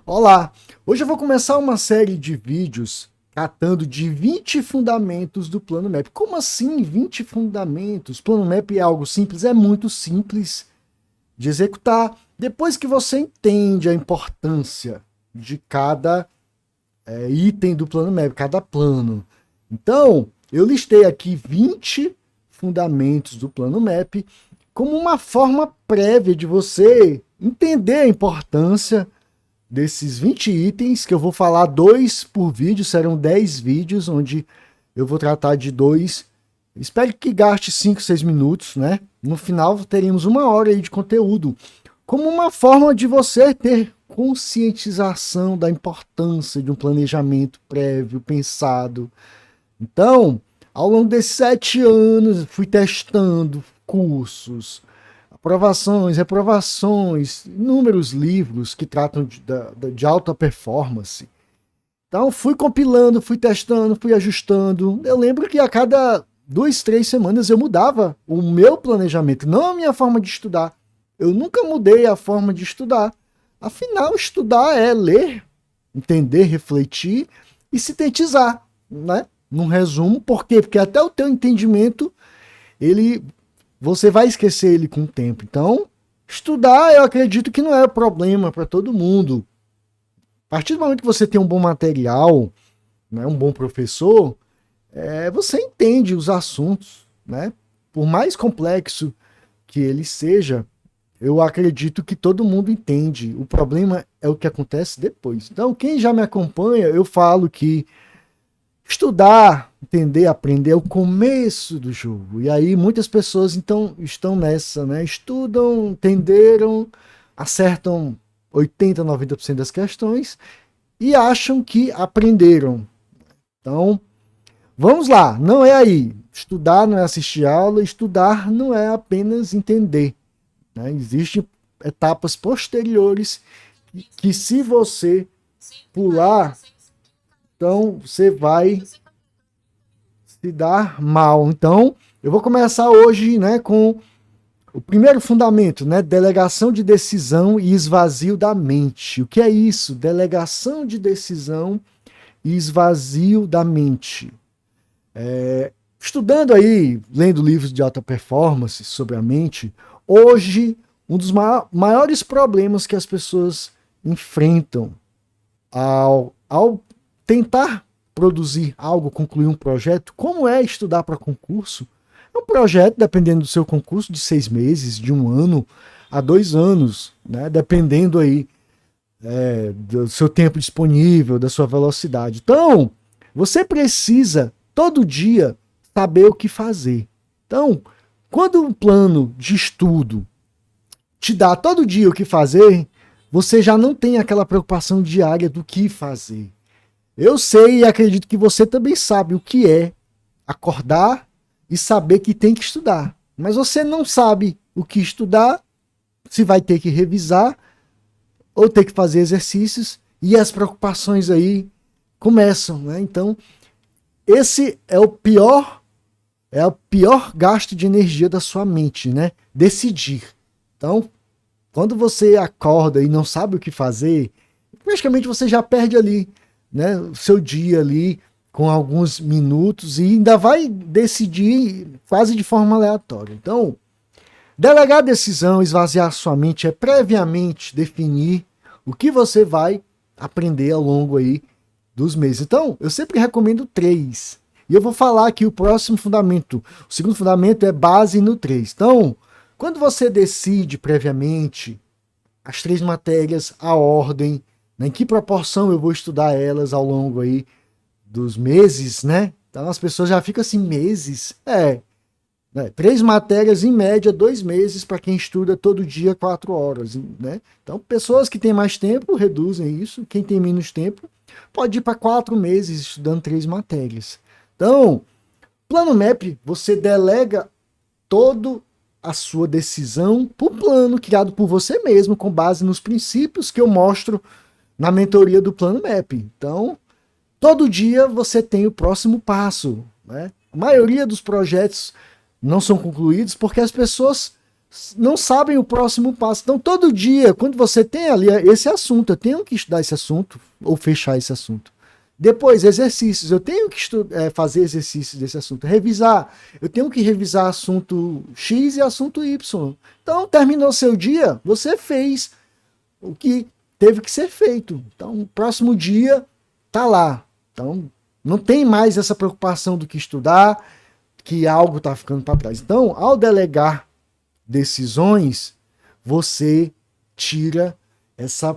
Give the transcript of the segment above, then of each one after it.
Olá! Hoje eu vou começar uma série de vídeos tratando de 20 fundamentos do Plano MAP. Como assim 20 fundamentos? Plano MAP é algo simples? É muito simples de executar. Depois que você entende a importância de cada item do Plano MAP, cada plano. Então, eu listei aqui 20 fundamentos do Plano MAP como uma forma prévia de você entender a importância desses 20 itens, que eu vou falar dois por vídeo, serão 10 vídeos, onde eu vou tratar de dois. Espero que gaste 5, 6 minutos, né? No final teremos uma hora aí de conteúdo, como uma forma de você ter conscientização da importância de um planejamento prévio, pensado. Então, ao longo desses 7 anos, fui testando cursos, aprovações, reprovações, inúmeros livros que tratam de alta performance. Então fui compilando, fui testando, fui ajustando. Eu lembro que a cada 2, 3 semanas eu mudava o meu planejamento, não a minha forma de estudar. Eu nunca mudei a forma de estudar. Afinal, estudar é ler, entender, refletir e sintetizar, né? Num resumo, por quê? Porque até o teu entendimento, você vai esquecer ele com o tempo. Então, estudar, eu acredito que não é problema para todo mundo. A partir do momento que você tem um bom material, né, um bom professor, você entende os assuntos, né? Por mais complexo que ele seja, eu acredito que todo mundo entende. O problema é o que acontece depois. Então, quem já me acompanha, eu falo que estudar, entender, aprender é o começo do jogo. E aí muitas pessoas então estão nessa, né? Estudam, entenderam, acertam 80, 90% das questões e acham que aprenderam. Então, vamos lá, não é aí. Estudar não é assistir aula, estudar não é apenas entender, né? Existem etapas posteriores que se você pular, então você vai se dar mal. Então, eu vou começar hoje, né, com o primeiro fundamento, né, delegação de decisão e esvazio da mente. O que é isso? Delegação de decisão e esvazio da mente. Estudando aí, lendo livros de alta performance sobre a mente, hoje um dos maiores problemas que as pessoas enfrentam ao tentar produzir algo, concluir um projeto, como é estudar para concurso? É um projeto, dependendo do seu concurso, de 6 meses, de 1 ano a 2 anos, né? Dependendo aí do seu tempo disponível, da sua velocidade. Então, você precisa, todo dia, saber o que fazer. Então, quando um plano de estudo te dá todo dia o que fazer, você já não tem aquela preocupação diária do que fazer. Eu sei e acredito que você também sabe o que é acordar e saber que tem que estudar. Mas você não sabe o que estudar, se vai ter que revisar ou ter que fazer exercícios e as preocupações aí começam, né? Então, esse é o pior gasto de energia da sua mente, né? Decidir. Então, quando você acorda e não sabe o que fazer, praticamente você já perde ali, né, o seu dia ali com alguns minutos e ainda vai decidir quase de forma aleatória. Então, delegar a decisão, esvaziar sua mente é previamente definir o que você vai aprender ao longo aí dos meses. Então, eu sempre recomendo 3. E eu vou falar aqui o próximo fundamento. O segundo fundamento é base no 3. Então, quando você decide previamente as 3 matérias, a ordem, em que proporção eu vou estudar elas ao longo aí dos meses, né? Então as pessoas já ficam assim, meses? Né? 3 matérias, em média, 2 meses para quem estuda todo dia 4 horas, né? Então pessoas que têm mais tempo reduzem isso, quem tem menos tempo pode ir para 4 meses estudando 3 matérias. Então, plano MAP, você delega todo a sua decisão para o plano criado por você mesmo, com base nos princípios que eu mostro na mentoria do Plano MAP. Então, todo dia você tem o próximo passo, né? A maioria dos projetos não são concluídos porque as pessoas não sabem o próximo passo. Então, todo dia, quando você tem ali esse assunto, eu tenho que estudar esse assunto ou fechar esse assunto. Depois, exercícios. Eu tenho que fazer exercícios desse assunto. Revisar. Eu tenho que revisar assunto X e assunto Y. Então, terminou seu dia, você fez o que teve que ser feito. Então, o próximo dia tá lá. Então, não tem mais essa preocupação do que estudar, que algo está ficando para trás. Então, ao delegar decisões, você tira essa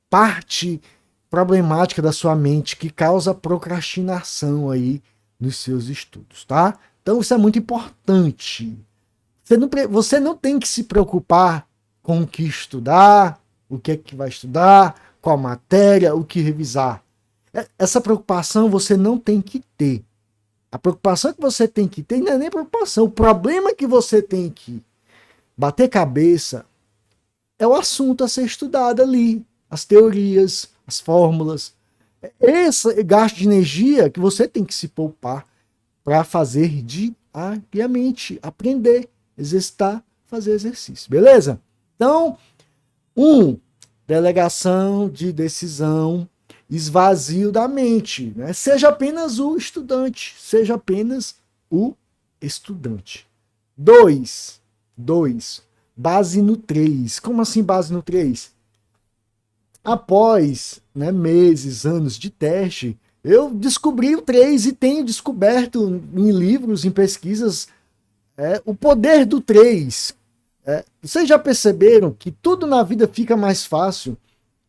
parte problemática da sua mente que causa procrastinação aí nos seus estudos, tá? Então isso é muito importante. Você não tem que se preocupar com o que estudar, o que é que vai estudar, qual matéria, o que revisar. Essa preocupação você não tem que ter. A preocupação que você tem que ter não é nem preocupação. O problema que você tem que bater cabeça é o assunto a ser estudado ali. As teorias, as fórmulas. Esse gasto de energia que você tem que se poupar para fazer diariamente. Aprender, exercitar, fazer exercício. Beleza? Então, delegação de decisão, esvazio da mente. Né? Seja apenas o estudante. Seja apenas o estudante. 2. Base no 3. Como assim base no 3? Após meses, anos de teste, eu descobri o 3 e tenho descoberto em livros, em pesquisas, o poder do 3. Vocês já perceberam que tudo na vida fica mais fácil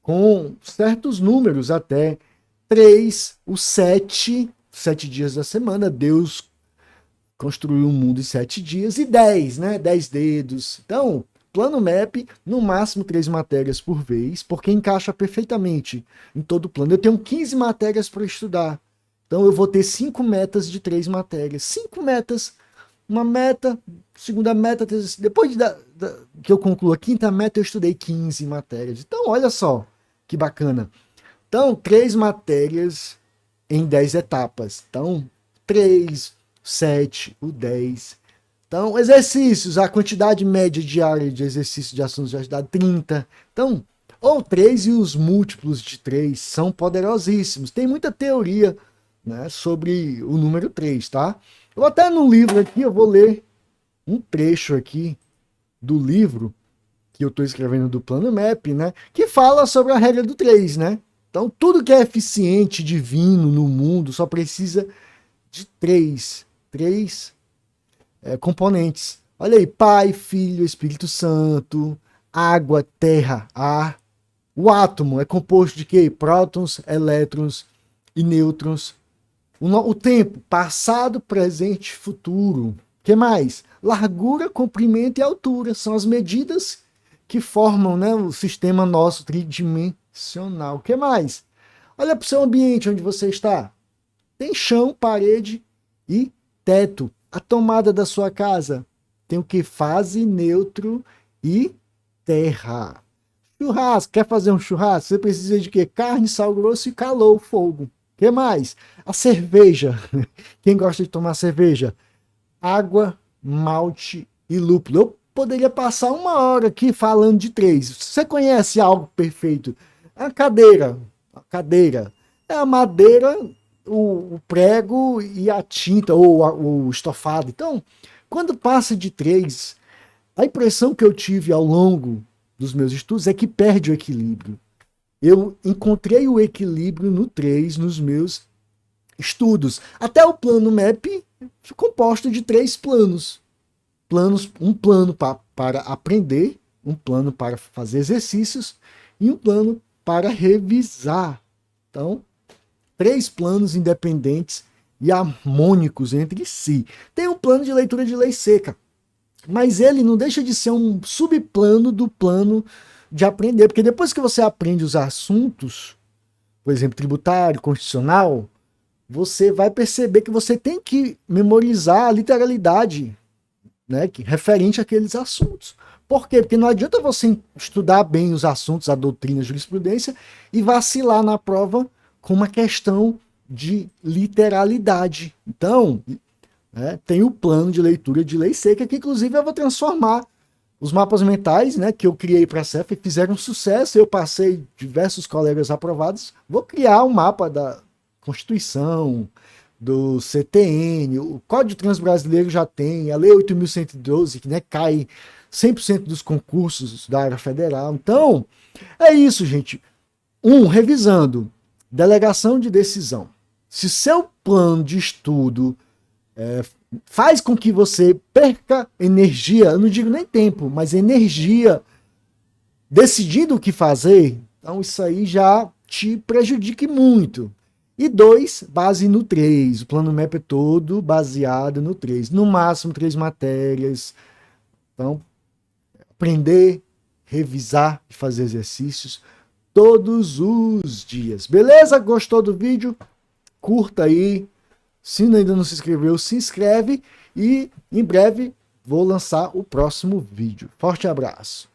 com certos números até. 3, o 7 dias da semana, Deus construiu o mundo em 7 dias, e 10, 10 dedos. Então, plano MEP, no máximo 3 matérias por vez, porque encaixa perfeitamente em todo o plano. Eu tenho 15 matérias para estudar, então eu vou ter 5 metas de 3 matérias. 5 metas, uma meta, segunda meta, depois que eu concluo a quinta meta, eu estudei 15 matérias. Então, olha só que bacana. Então, 3 matérias em 10 etapas. Então, 3, 7, o 10. Então, exercícios, a quantidade média diária de exercícios de assuntos já dá 30. Então, ou 3 e os múltiplos de 3 são poderosíssimos. Tem muita teoria sobre o número 3, tá? Eu até no livro aqui, eu vou ler um trecho aqui do livro que eu estou escrevendo do Plano MEP, que fala sobre a regra do 3, Então, tudo que é eficiente, divino no mundo só precisa de 3 componentes. Olha aí, Pai, Filho, Espírito Santo, água, terra, ar. O átomo é composto de quê? Prótons, elétrons e nêutrons. O tempo, passado, presente, futuro. O que mais? Largura, comprimento e altura. São as medidas que formam o sistema nosso tridimensional. O que mais? Olha para o seu ambiente onde você está. Tem chão, parede e teto. A tomada da sua casa tem o que? Fase, neutro e terra. Churrasco. Quer fazer um churrasco? Você precisa de quê? Carne, sal grosso e calor, fogo. O que mais? A cerveja. Quem gosta de tomar cerveja? Água, malte e lúpulo. Eu poderia passar 1 hora aqui falando de 3. Você conhece algo perfeito? A cadeira. A cadeira é a madeira, o prego e a tinta ou o estofado. Então, quando passa de 3, a impressão que eu tive ao longo dos meus estudos é que perde o equilíbrio. Eu encontrei o equilíbrio no 3 nos meus estudos. Até o plano MEP composto de 3 planos. Um plano para aprender, um plano para fazer exercícios e um plano para revisar. Então, 3 planos independentes e harmônicos entre si. Tem um plano de leitura de lei seca, mas ele não deixa de ser um subplano do plano de aprender, porque depois que você aprende os assuntos, por exemplo, tributário, constitucional, você vai perceber que você tem que memorizar a literalidade, referente àqueles assuntos. Por quê? Porque não adianta você estudar bem os assuntos, a doutrina, a jurisprudência, e vacilar na prova com uma questão de literalidade. Então, tem o plano de leitura de lei seca, que inclusive eu vou transformar Os mapas mentais, né, que eu criei para a CEF fizeram sucesso, eu passei diversos colegas aprovados. Vou criar um mapa da Constituição, do CTN, o Código Transbrasileiro já tem, a Lei 8.112, que, né, cai 100% dos concursos da área federal. Então, é isso, gente. Revisando, delegação de decisão. Se seu plano de estudo faz com que você perca energia, eu não digo nem tempo, mas energia decidindo o que fazer, então isso aí já te prejudica muito. E 2, base no 3. O plano MEP é todo baseado no 3. No máximo 3 matérias. Então, aprender, revisar e fazer exercícios todos os dias. Beleza? Gostou do vídeo? Curta aí. Se ainda não se inscreveu, se inscreve. E em breve vou lançar o próximo vídeo. Forte abraço.